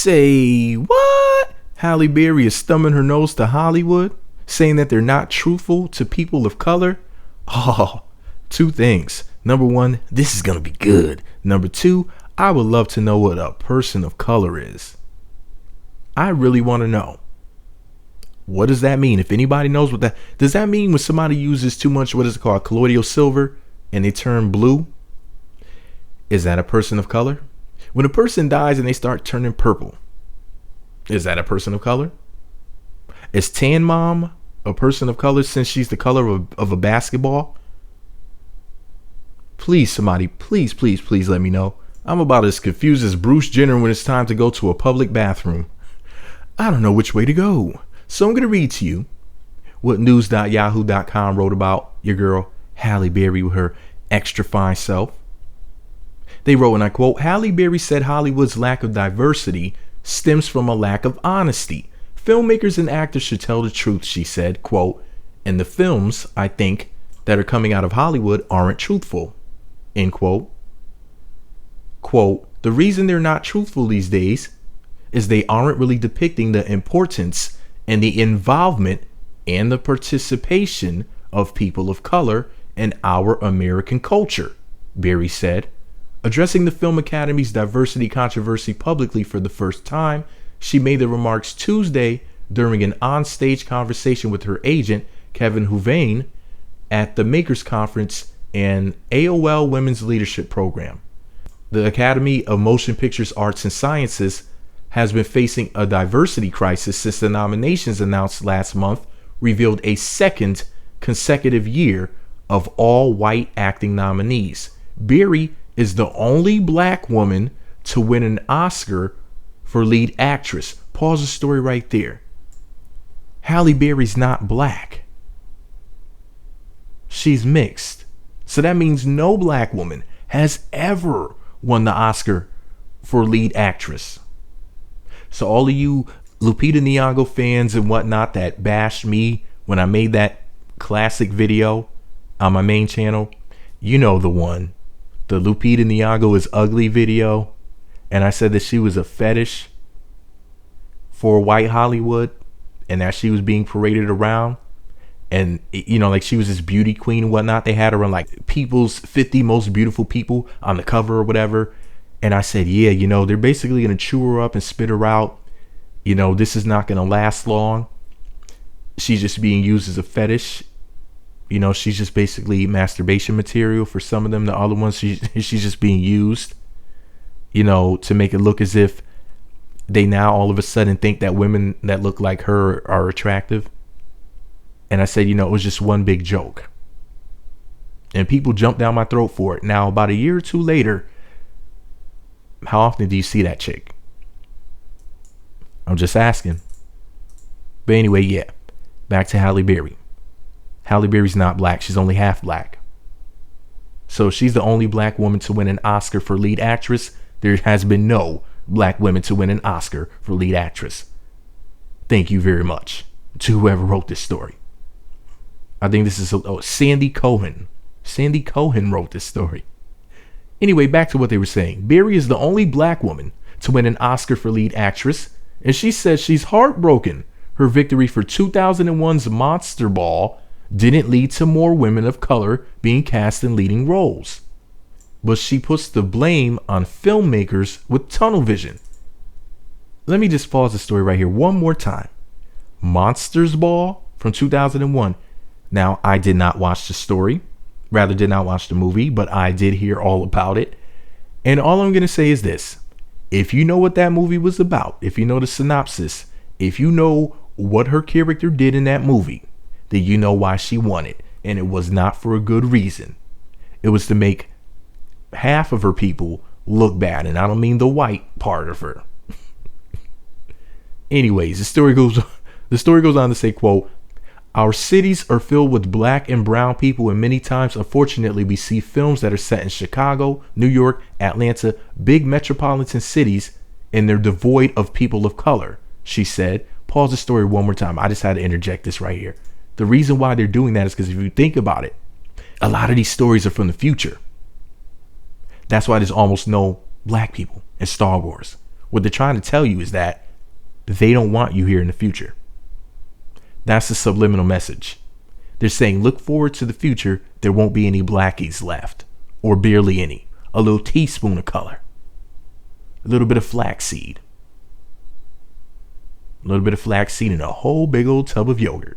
Say what? Halle Berry is thumbing her nose to Hollywood, saying that they're not truthful to people of color. Oh, two things. Number one, this is gonna be good. Number two, I would love to know what a person of color is. I really want to know. What does that mean? If anybody knows what that does, that mean when somebody uses too much, what is it called, colloidal silver, and they turn blue? Is that a person of color? When a person dies and they start turning purple, is that a person of color? Is Tan Mom a person of color since she's the color of a basketball? Please, somebody, please let me know. I'm about as confused as Bruce Jenner when it's time to go to a public bathroom. I don't know which way to go. So I'm going to read to you what news.yahoo.com wrote about your girl Halle Berry with her extra fine self. They wrote, and I quote, Halle Berry said Hollywood's lack of diversity stems from a lack of honesty. Filmmakers and actors should tell the truth, she said, quote, and the films, I think, that are coming out of Hollywood aren't truthful, end quote. Quote, the reason they're not truthful these days is they aren't really depicting the importance and the involvement and the participation of people of color in our American culture, Berry said. Addressing the Film Academy's diversity controversy publicly for the first time, she made the remarks Tuesday during an on-stage conversation with her agent, Kevin Huvane, at the Makers Conference and AOL Women's Leadership Program. The Academy of Motion Pictures Arts and Sciences has been facing a diversity crisis since the nominations announced last month revealed a second consecutive year of all white acting nominees. Berry is the only black woman to win an Oscar for lead actress. Pause the story right there. Halle Berry's not black. She's mixed. So that means no black woman has ever won the Oscar for lead actress. So all of you Lupita Nyong'o fans and whatnot that bashed me when I made that classic video on my main channel, you know the one. The Lupita Nyong'o is ugly video, and I said that she was a fetish for white Hollywood and that she was being paraded around, and you know, like she was this beauty queen and whatnot. They had her on like People's 50 Most Beautiful People on the cover or whatever, and I said, yeah, you know, they're basically gonna chew her up and spit her out. You know, this is not gonna last long. She's just being used as a fetish. You know, she's just basically masturbation material for some of them. The other ones, she's just being used, you know, to make it look as if they now all of a sudden think that women that look like her are attractive. And I said, you know, it was just one big joke. And people jumped down my throat for it. Now, about a year or two later, how often do you see that chick? I'm just asking. But anyway, yeah, back to Halle Berry. Halle Berry's not black. She's only half black. So she's the only black woman to win an Oscar for lead actress. There has been no black women to win an Oscar for lead actress. Thank you very much to whoever wrote this story. I think this is Sandy Cohen. Sandy Cohen wrote this story. Anyway, back to what they were saying. Berry is the only black woman to win an Oscar for lead actress, and she says she's heartbroken. Her victory for 2001's Monster Ball didn't lead to more women of color being cast in leading roles. But she puts the blame on filmmakers with tunnel vision. Let me just pause the story right here one more time. Monsters Ball from 2001. Now, I did not watch the story, rather did not watch the movie, but I did hear all about it. And all I'm going to say is this. If you know what that movie was about, if you know the synopsis, if you know what her character did in that movie, then you know why she won it. And it was not for a good reason. It was to make half of her people look bad. And I don't mean the white part of her. Anyways, the story goes on to say, quote, our cities are filled with black and brown people, and many times, unfortunately, we see films that are set in Chicago, New York, Atlanta, big metropolitan cities, and they're devoid of people of color, she said. Pause the story one more time. I just had to interject this right here. The reason why they're doing that is because if you think about it, a lot of these stories are from the future. That's why there's almost no black people in Star Wars. What they're trying to tell you is that they don't want you here in the future. That's the subliminal message. They're saying, look forward to the future. There won't be any blackies left, or barely any. A little teaspoon of color, a little bit of flaxseed, and a whole big old tub of yogurt.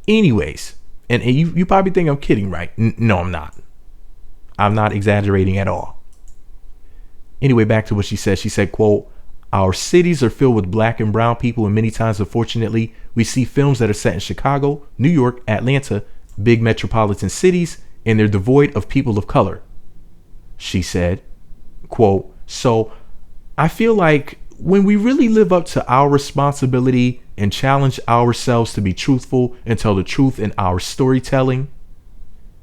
Anyways, and you probably think I'm kidding, right? No, I'm not. I'm not exaggerating at all. Anyway, back to what she said. She said, quote, our cities are filled with black and brown people, and many times, unfortunately, we see films that are set in Chicago, New York, Atlanta, big metropolitan cities, and they're devoid of people of color. She said, quote, so I feel like when we really live up to our responsibility and challenge ourselves to be truthful and tell the truth in our storytelling,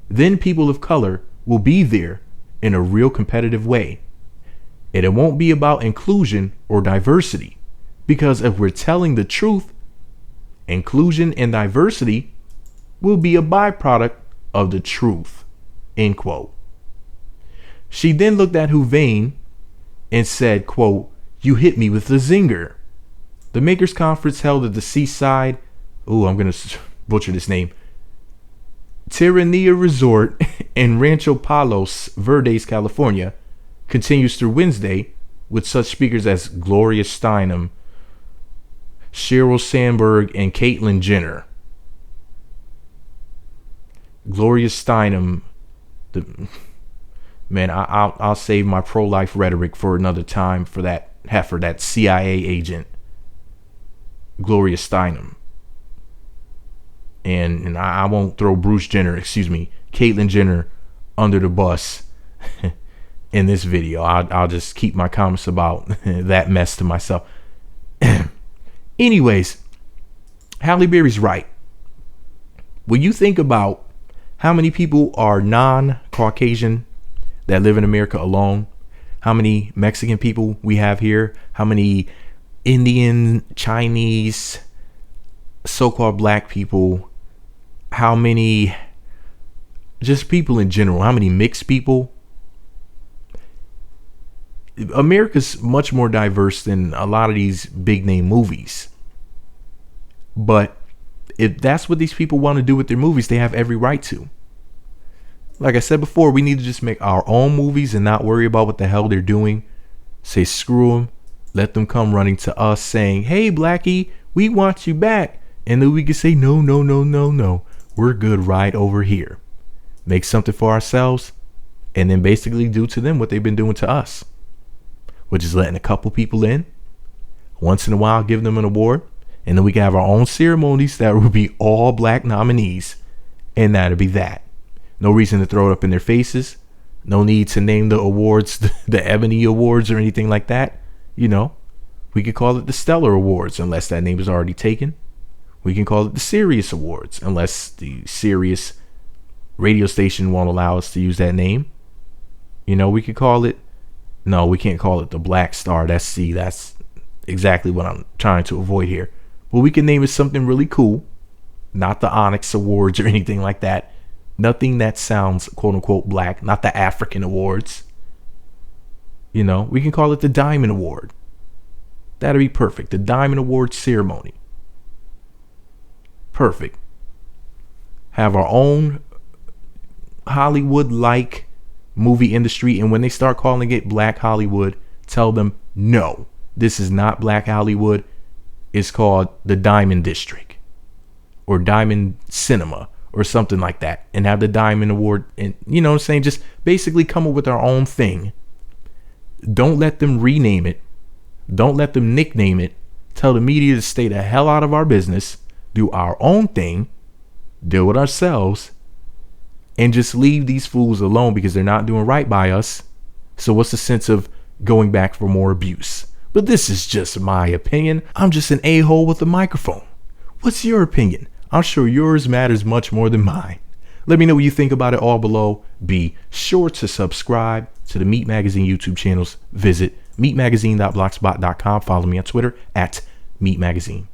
then people of color will be there in a real competitive way. And it won't be about inclusion or diversity, because if we're telling the truth, inclusion and diversity will be a byproduct of the truth, end quote. She then looked at Huvane and said, quote, you hit me with the zinger. The Makers Conference held at the Seaside, I'm going to butcher this name, Terranea Resort in Rancho Palos Verdes, California, continues through Wednesday with such speakers as Gloria Steinem, Sheryl Sandberg, and Caitlyn Jenner. Gloria Steinem, I'll save my pro-life rhetoric for another time for that heifer, that CIA agent, Gloria Steinem. And I won't throw Caitlyn Jenner under the bus in this video. I'll just keep my comments about that mess to myself. Anyways, Halle Berry's right. When you think about how many people are non-Caucasian that live in America alone, how many Mexican people we have here, how many Indian, Chinese, so-called black people, how many just people in general, how many mixed people. America's much more diverse than a lot of these big name movies. But if that's what these people want to do with their movies, they have every right to. Like I said before, we need to just make our own movies and not worry about what the hell they're doing. Say screw them. Let them come running to us saying, hey, Blackie, we want you back. And then we can say, no. We're good right over here. Make something for ourselves and then basically do to them what they've been doing to us, which is letting a couple people in, once in a while give them an award, and then we can have our own ceremonies that will be all black nominees, and that'll be that. No reason to throw it up in their faces. No need to name the awards the Ebony Awards or anything like that. We could call it the Stellar Awards unless that name is already taken. We can call it the Sirius Awards unless the Sirius radio station won't allow us to use that name. We could call it, no, we can't call it the Black Star. That's exactly what I'm trying to avoid here. But we can name it something really cool, not the Onyx Awards or anything like that. Nothing that sounds quote unquote black, not the African Awards. We can call it the Diamond Award. That'd be perfect. The Diamond Award ceremony. Perfect. Have our own Hollywood-like movie industry, and when they start calling it Black Hollywood, tell them no, this is not Black Hollywood. It's called the Diamond District or Diamond Cinema or something like that, and have the Diamond Award. And you know what I'm saying, just basically come up with our own thing. Don't let them rename it. Don't let them nickname it. Tell the media to stay the hell out of our business, do our own thing, deal with ourselves, and just leave these fools alone because they're not doing right by us. So what's the sense of going back for more abuse? But this is just my opinion. I'm just an a-hole with a microphone. What's your opinion? I'm sure yours matters much more than mine. Let me know what you think about it all below. Be sure to subscribe to the Meat Magazine YouTube channels. Visit meatmagazine.blogspot.com. Follow me on Twitter @meatmagazine.